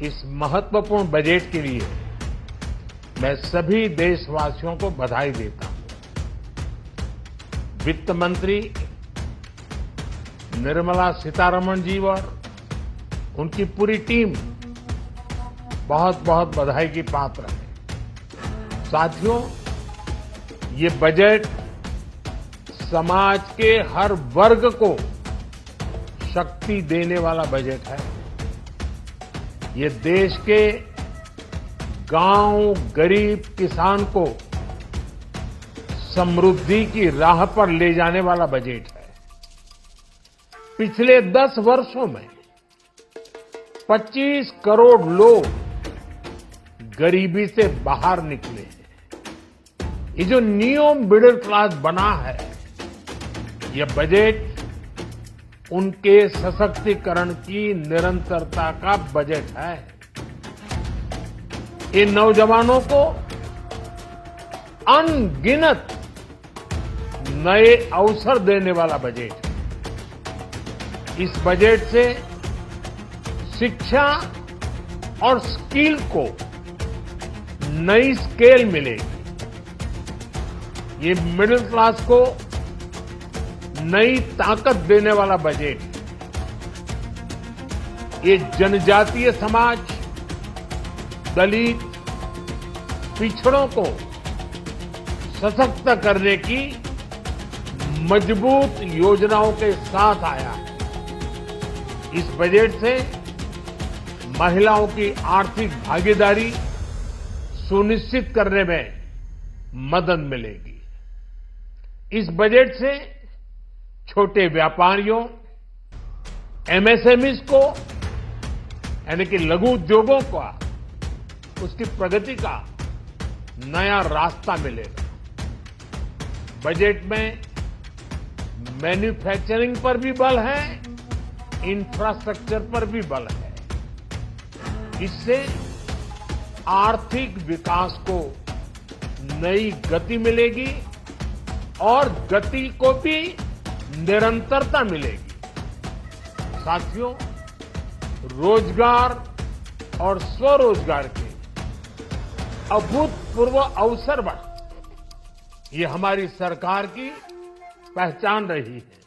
इस महत्वपूर्ण बजट के लिए मैं सभी देशवासियों को बधाई देता हूं। वित्त मंत्री निर्मला सीतारमण जी और उनकी पूरी टीम बहुत बहुत बधाई की पात्र है। साथियों, ये बजट समाज के हर वर्ग को शक्ति देने वाला बजट है। ये देश के गांव, गरीब किसान को समृद्धि की राह पर ले जाने वाला बजट है। पिछले 10 वर्षों में 25 करोड़ लोग गरीबी से बाहर निकले हैं। ये जो न्यू मिडिल क्लास बना है, यह बजट उनके सशक्तिकरण की निरंतरता का बजट है। ये नौजवानों को अनगिनत नए अवसर देने वाला बजट है। इस बजट से शिक्षा और स्किल को नई स्केल मिलेगी। ये मिडिल क्लास को नई ताकत देने वाला बजट है। ये जनजातीय समाज, दलित, पिछड़ों को सशक्त करने की मजबूत योजनाओं के साथ आया है। इस बजट से महिलाओं की आर्थिक भागीदारी सुनिश्चित करने में मदद मिलेगी। इस बजट से छोटे व्यापारियों, एमएसएमईज को यानी कि लघु उद्योगों का उसकी प्रगति का नया रास्ता मिलेगा। बजट में मैन्युफैक्चरिंग पर भी बल है, इंफ्रास्ट्रक्चर पर भी बल है। इससे आर्थिक विकास को नई गति मिलेगी और गति को भी निरंतरता मिलेगी। साथियों, रोजगार और स्वरोजगार के अभूतपूर्व अवसर बढ़ ये हमारी सरकार की पहचान रही है।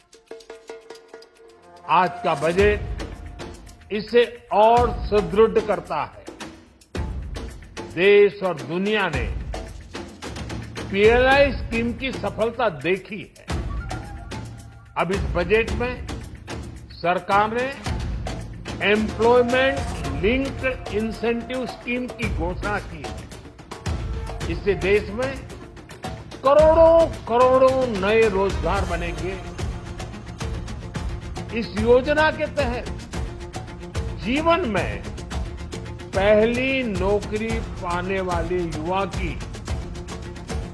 आज का बजट इसे और सुदृढ़ करता है। देश और दुनिया ने पीएलआई स्कीम की सफलता देखी है। अब इस बजट में सरकार ने एम्प्लॉयमेंट लिंक्ड इंसेंटिव स्कीम की घोषणा की है। इससे देश में करोड़ों करोड़ों नए रोजगार बनेंगे। इस योजना के तहत जीवन में पहली नौकरी पाने वाले युवा की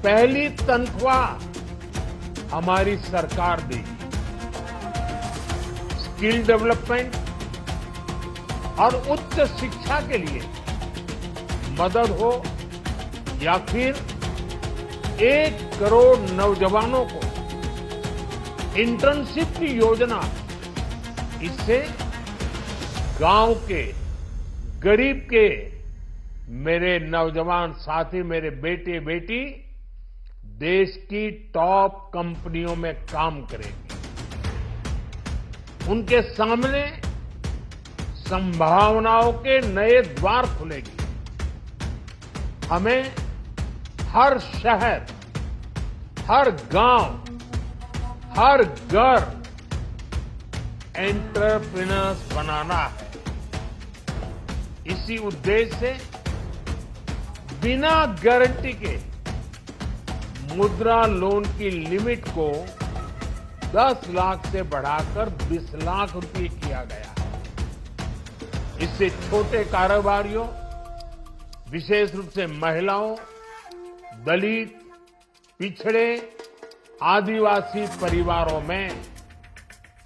पहली तनख्वाह हमारी सरकार देगी। स्किल डेवलपमेंट और उच्च शिक्षा के लिए मदद हो या फिर 1 करोड़ नौजवानों को इंटर्नशिप की योजना, इससे गांव के, गरीब के मेरे नौजवान साथी, मेरे बेटे बेटी देश की टॉप कंपनियों में काम करेंगे। उनके सामने संभावनाओं के नए द्वार खुलेंगे। हमें हर शहर, हर गांव, हर घर एंटरप्रेन्योर्स बनाना है। इसी उद्देश्य से बिना गारंटी के मुद्रा लोन की लिमिट को 10 लाख से बढ़ाकर 20 लाख रुपए किया गया है। इससे छोटे कारोबारियों, विशेष रूप से महिलाओं, दलित, पिछड़े, आदिवासी परिवारों में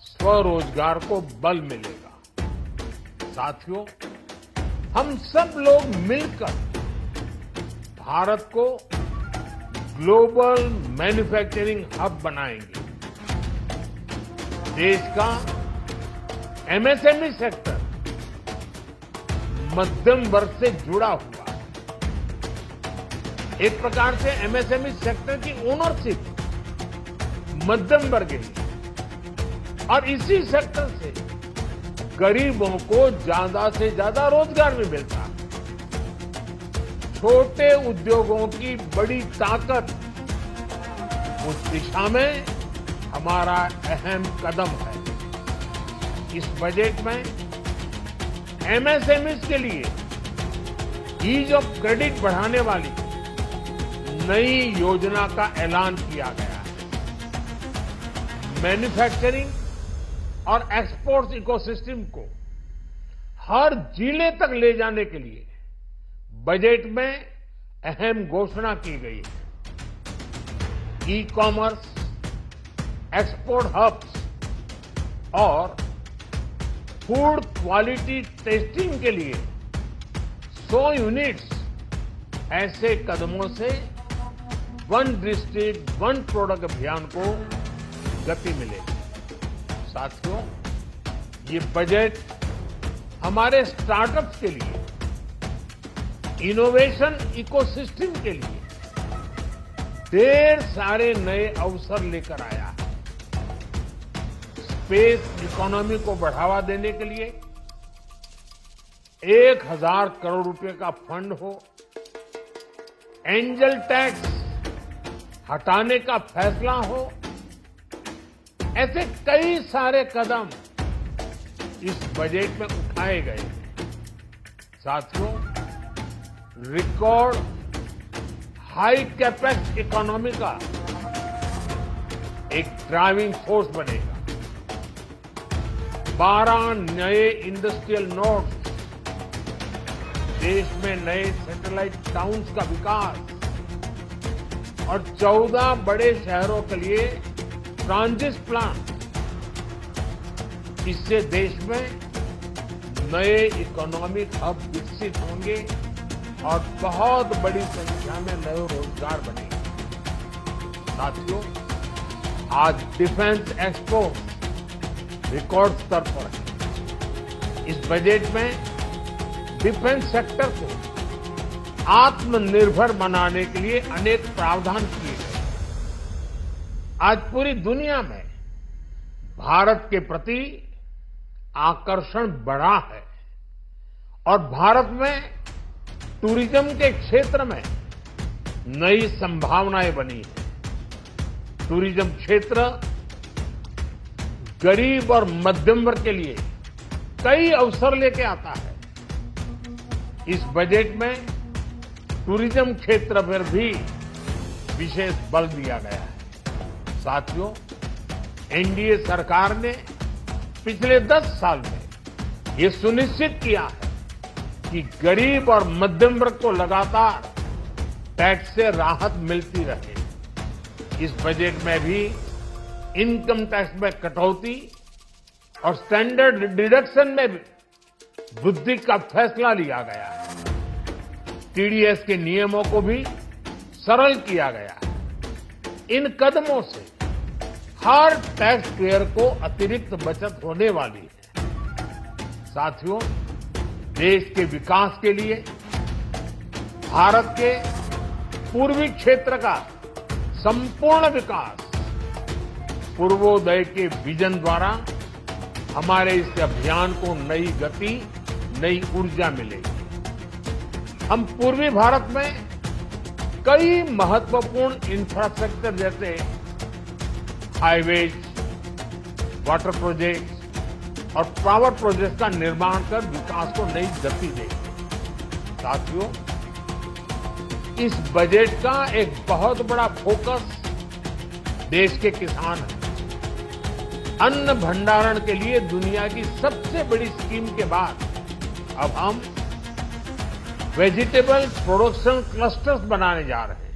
स्वरोजगार को बल मिलेगा। साथियों, हम सब लोग मिलकर भारत को ग्लोबल मैन्युफैक्चरिंग हब बनाएंगे। देश का एमएसएमई सेक्टर मध्यम वर्ग से जुड़ा हुआ है। एक प्रकार से एमएसएमई सेक्टर की ओनरशिप मध्यम वर्ग की, और इसी सेक्टर से गरीबों को ज्यादा से ज्यादा रोजगार भी मिलता है। छोटे उद्योगों की बड़ी ताकत, उस दिशा में हमारा अहम कदम है। इस बजट में एमएसएमईज के लिए ईज ऑफ क्रेडिट बढ़ाने वाली नई योजना का ऐलान किया गया है। मैन्युफैक्चरिंग और एक्सपोर्ट इकोसिस्टम को हर जिले तक ले जाने के लिए बजट में अहम घोषणा की गई है। ई कॉमर्स, एक्सपोर्ट हब्स और फूड क्वालिटी टेस्टिंग के लिए 100 यूनिट्स, ऐसे कदमों से वन डिस्ट्रिक्ट वन प्रोडक्ट अभियान को गति मिलेगी। साथियों, ये बजट हमारे स्टार्टअप्स के लिए, इनोवेशन इकोसिस्टम के लिए ढेर सारे नए अवसर लेकर आया है। स्पेस इकोनॉमी को बढ़ावा देने के लिए 1000 करोड़ रुपए का फंड हो, एंजल टैक्स हटाने का फैसला हो, ऐसे कई सारे कदम इस बजट में उठाए गए हैं। साथियों, रिकॉर्ड हाई कैपेक्स इकोनॉमी का एक ड्राइविंग फोर्स बनेगा। 12 नए इंडस्ट्रियल नोड्स, देश में नए सैटेलाइट टाउन्स का विकास और 14 बड़े शहरों के लिए ट्रांजिट प्लान, इससे देश में नए इकोनॉमिक हब विकसित होंगे और बहुत बड़ी संख्या में नए रोजगार बनेंगे। साथियों, आज डिफेंस एक्सपोर्ट रिकॉर्ड स्तर पर है। इस बजट में डिफेंस सेक्टर को आत्मनिर्भर बनाने के लिए अनेक प्रावधान किए गए। आज पूरी दुनिया में भारत के प्रति आकर्षण बढ़ा है और भारत में टूरिज्म के क्षेत्र में नई संभावनाएं बनी है। टूरिज्म क्षेत्र गरीब और मध्यम वर्ग के लिए कई अवसर लेके आता है। इस बजट में टूरिज्म क्षेत्र पर भी विशेष बल दिया गया है। साथियों, एनडीए सरकार ने पिछले 10 साल में ये सुनिश्चित किया है कि गरीब और मध्यम वर्ग को लगातार टैक्स से राहत मिलती रहे। इस बजट में भी इनकम टैक्स में कटौती और स्टैंडर्ड डिडक्शन में भी वृद्धि का फैसला लिया गया है। टीडीएस के नियमों को भी सरल किया गया है। इन कदमों से हर टैक्स पेयर को अतिरिक्त बचत होने वाली है। साथियों, देश के विकास के लिए भारत के पूर्वी क्षेत्र का संपूर्ण विकास पूर्वोदय के विजन द्वारा हमारे इस अभियान को नई गति, नई ऊर्जा मिलेगी। हम पूर्वी भारत में कई महत्वपूर्ण इंफ्रास्ट्रक्चर जैसे हाईवेज, वाटर प्रोजेक्ट्स और पावर प्रोजेक्ट का निर्माण कर विकास को नई गति देंगे। साथियों, इस बजट का एक बहुत बड़ा फोकस देश के किसान है। अन्न भंडारण के लिए दुनिया की सबसे बड़ी स्कीम के बाद अब हम वेजिटेबल प्रोडक्शन क्लस्टर्स बनाने जा रहे हैं।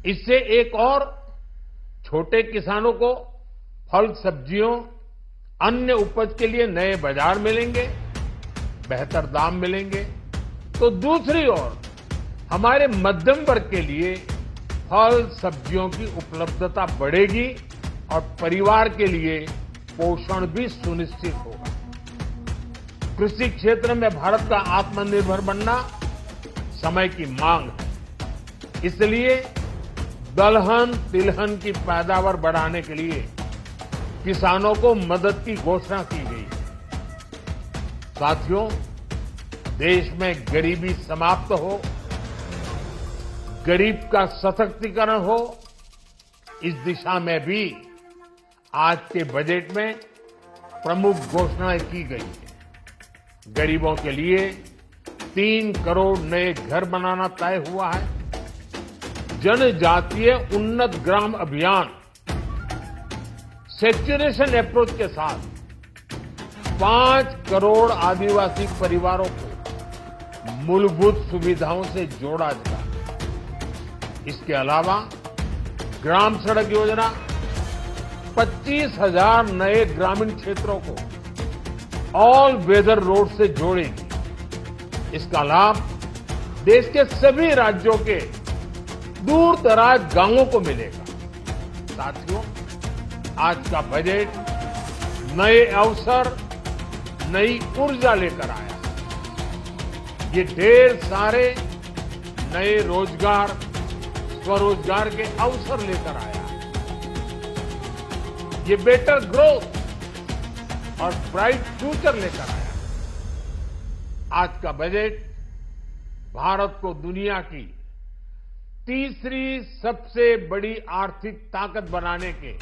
इससे एक और छोटे किसानों को फल, सब्जियों, अन्य उपज के लिए नए बाजार मिलेंगे, बेहतर दाम मिलेंगे। तो दूसरी ओर हमारे मध्यम वर्ग के लिए फल, सब्जियों की उपलब्धता बढ़ेगी और परिवार के लिए पोषण भी सुनिश्चित होगा। कृषि क्षेत्र में भारत का आत्मनिर्भर बनना समय की मांग है। इसलिए दलहन तिलहन की पैदावार बढ़ाने के लिए किसानों को मदद की घोषणा की गई है। साथियों, देश में गरीबी समाप्त हो, गरीब का सशक्तिकरण हो, इस दिशा में भी आज के बजट में प्रमुख घोषणाएं की गई हैं। गरीबों के लिए 3 करोड़ नए घर बनाना तय हुआ है। जनजातीय उन्नत ग्राम अभियान सैचुरेशन अप्रोच के साथ 5 करोड़ आदिवासी परिवारों को मूलभूत सुविधाओं से जोड़ा जाएगा। इसके अलावा ग्राम सड़क योजना 25,000 नए ग्रामीण क्षेत्रों को ऑल वेदर रोड से जोड़ेगी। इसका लाभ देश के सभी राज्यों के दूर दराज गांवों को मिलेगा। साथियों, आज का बजट नए अवसर, नई ऊर्जा लेकर आया। ये ढेर सारे नए रोजगार, स्वरोजगार के अवसर लेकर आया है। ये बेटर ग्रोथ और ब्राइट फ्यूचर लेकर आया है। आज का बजट भारत को दुनिया की तीसरी सबसे बड़ी आर्थिक ताकत बनाने के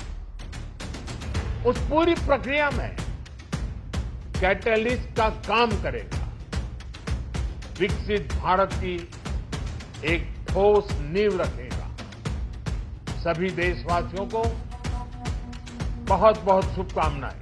उस पूरी प्रक्रिया में कैटलिस्ट का काम करेगा। विकसित भारत की एक ठोस नींव रखेगा। सभी देशवासियों को बहुत बहुत शुभकामनाएं।